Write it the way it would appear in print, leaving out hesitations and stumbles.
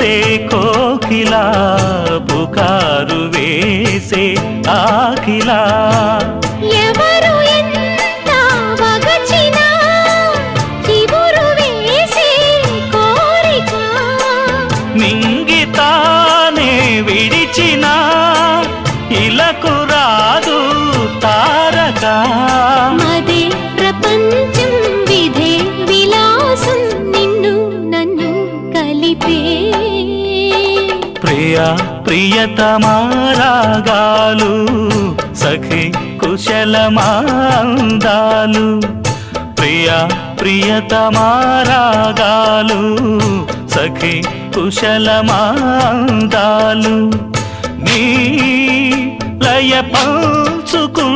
వేసే కోకిలా పుకారు వేసే ఆకిలా ఎవరు ఎంత వగచినా చివురు వేసే కోరిక నింగితానే విడిచినా ఇలకు రాదు తారక మదే ప్రపంచం విధే విలాసం నిన్ను నన్ను కలిపే ప్రియా ప్రియతమారాగాలు సఖి కుశలమాందాలు ప్రియా ప్రియతమారాగాలు సఖి కుశలమాందాలు నీ లయ పంచుకు